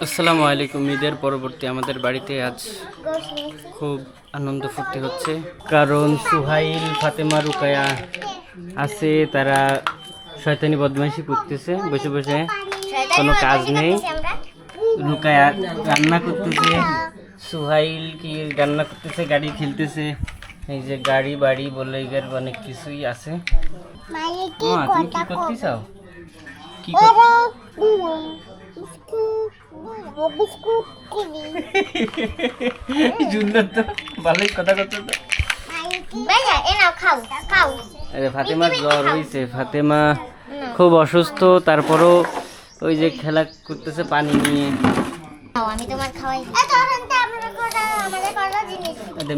আসসালামু আলাইকুম। ঈদের পরবর্তী আমাদের বাড়িতে আজ খুব আনন্দ ফুর্তি হচ্ছে, কারণ সুহাইল, ফাতেমা, রুকায়া আছে। তারা শয়তানি বদমাইশি করতেছে বসে বসে, কোনো কাজ নেই। রুকায়া রান্না করতেছে, সুহাইল কি রান্না করতেছে, গাড়ি খেলতেছে। এই যে গাড়ি বাড়ি বলে এর অনেক কিছুই আছে। তুমি কি করতে চাও? কি সুন্দর তো, ভালোই কথা করছো তো। ফাতেমার জ্বর হয়েছে, ফাতেমা খুব অসুস্থ, তারপরও ওই যে খেলা করতেছে পানি নিয়ে।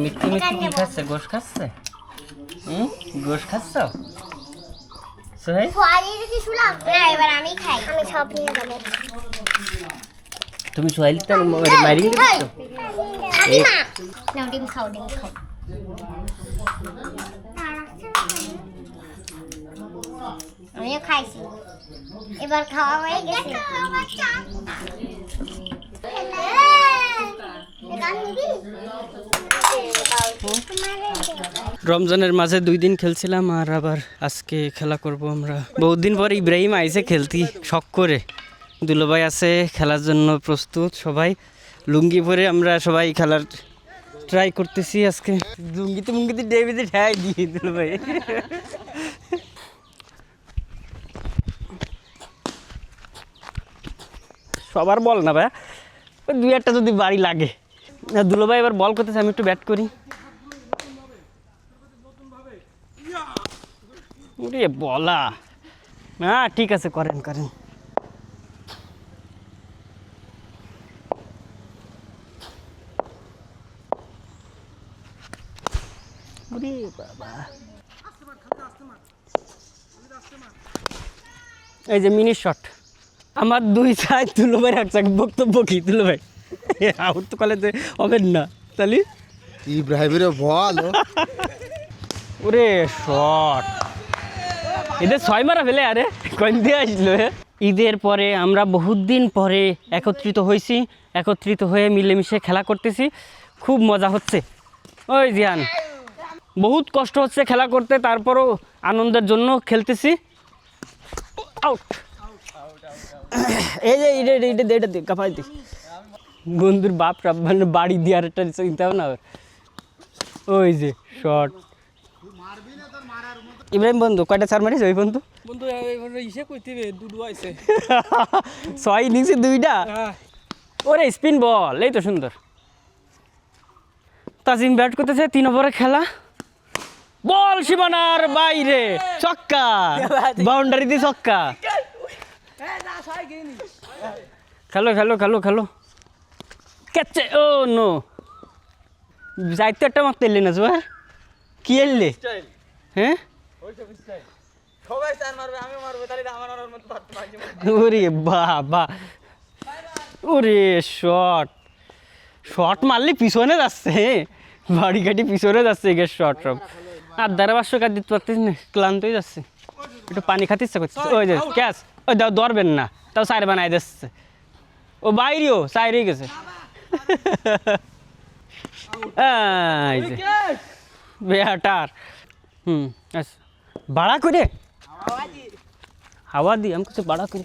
মিথ্যে মিথ্যে কি খাচ্ছে? গোশ খাচ্ছে? গোশ খাচ্ছ? তুমি সোহাইল মাইরিং দিচ্ছ? আমিও খাইছি, এবার খাওয়া হয়ে গেছে। রমজানের মাঝে 2 দিন খেলছিলাম, আর আবার আজকে খেলা করব আমরা। বহুত দিন পর ইব্রাহিম আইসে খেলতি শখ করে। দুলোভাই আছে, খেলার জন্য প্রস্তুত সবাই। লুঙ্গি পরে আমরা সবাই খেলার ট্রাই করতেছি আজকে। লুঙ্গিতে মুঙ্গিতে ডেবিতে ঠাই দিয়ে দুলোভাই। সবার বল না ভাই, ওই 2-1টা যদি বাড়ি লাগে। দুলোভাই এবার বল করতেছে, আমি একটু ব্যাট করি। বলা না, ঠিক আছে, করেন করেন। বাবা, এই যে মিনি শট আমার 2 সাইড। দুলোভাই রাখছে বক্তব্য কি? দুলোভাই আউট তো কলে হবে না তাহলে ইব্রাহিমের বল। ওরে শট, এদের 6 মারা ফেলে। আরে কোন দিয়ে আসলো? ঈদের পরে আমরা বহুত দিন পরে একত্রিত হয়েছি, একত্রিত হয়ে মিলেমিশে খেলা করতেছি, খুব মজা হচ্ছে। ওই জিয়ান, বহুত কষ্ট হচ্ছে খেলা করতে, তারপরও আনন্দের জন্য খেলতেছি। আউট। এই যে এটা কাপাই দি বন্ধুর বাপ মানে বাড়ি দিয়ে আর একটা চিন্তাও না। ওই যে শট। ইব্রাহিম বন্ধু কয়টা 4 মারিস? ওই বন্ধু বন্ধু ইসে কইতে দুটো আইছে 6 ইনিংসে 2টা। ওরে স্পিন বল, এই তো সুন্দর। তাজিম ব্যাট করতেছে, 3 ওভারে খেলা, বল সীমানার বাইরে, ছক্কা, বাউন্ডারি দিয়ে ছক্কা। খেলো খেলো খেলো খেলো, ক্যাচে। ও নো, যাইতে একটা মারতে এলি না জোয়ার, কি এললে? হ্যাঁ, ওরে বাবা, ওরে শট, শট মারলে পিছনে যাচ্ছে, বাড়ি কাটি পিছনে যাচ্ছে এগের শট সব। আর দ্বারা 500 কাজ দিতে পারতিস না, ক্লান্ত হয়ে যাচ্ছে, একটু পানি খাতে ইচ্ছা করছে। ওই যে ক্যাচ, ওই দাও ধরবেন না, তাও 4 বানাই দিচ্ছে। ও বাইরেও 4 হয়ে গেছে। এই যে বেটার। আচ্ছা, বাড়া করে হাওয়া দি, আমি কিছু বাড়া করে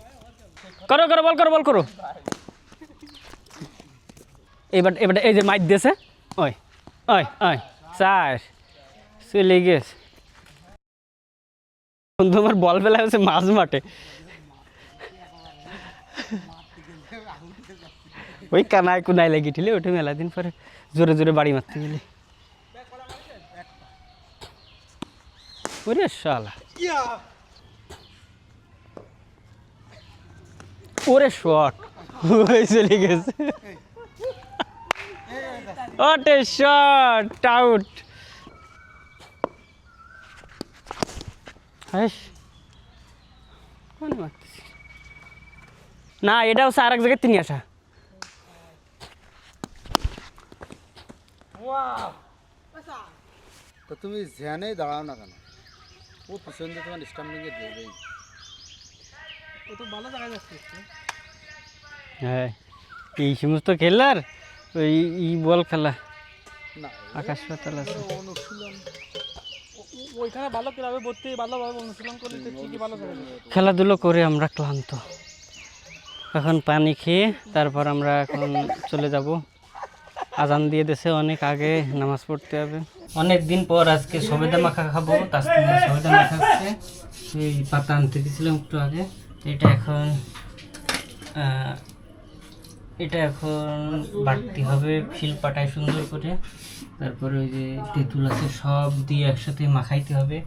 করো করো, বল করো বল করো। এবার এবার এই যে মাইট দিয়েছে, ওই ওই ওই 4 চলে গেছে। বন্ধু আমার বল ফেলা হচ্ছে মাঝ মাঠে, ওই কানায় কুনায় লেগে ঠিলে ওঠে। মেলা দিন পরে জোরে জোরে বাড়ি মারতে গেলে। ওরে শালা, ওরে শট, ওই চলে গেছে। ওটে শট, আউট। না, এটা হচ্ছে আর এক জায়গায় তিনি আসা। তো তুমি ধ্যানেই দাঁড়াও না কেন? ও পিছন দিয়ে তোমার স্টাম্পিংয়ে দেবেই। ও তো ভালো জায়গায় যাচ্ছে। হ্যাঁ, এই সমস্ত খেলার ওই বল খেলা না আকাশ পাতাল আছে। অনুশীলন ওইখানে ভালো ক্লাবে ভর্তি ভালোভাবে অনুশীলন করলে তো ঠিকই ভালো হবে। খেলাধুলো করে আমরা ক্লান্ত, এখন পানি খেয়ে তারপর আমরা এখন চলে যাব। আজান দিয়ে দিয়েছে অনেক আগে, নামাজ পড়তে হবে। অনেক দিন পর আজকে সবেদা মাখা খাবো। তাসলিমা সবেদা মাখা খাচ্ছে, এই পাতা আনতে দিয়েছিলাম একটু আগে। এটা এখন বাটতে হবে শিল পাটায় সুন্দর করে, তারপরে ওই যে তেঁতুল আছে সব দিয়ে একসাথে মাখাইতে হবে।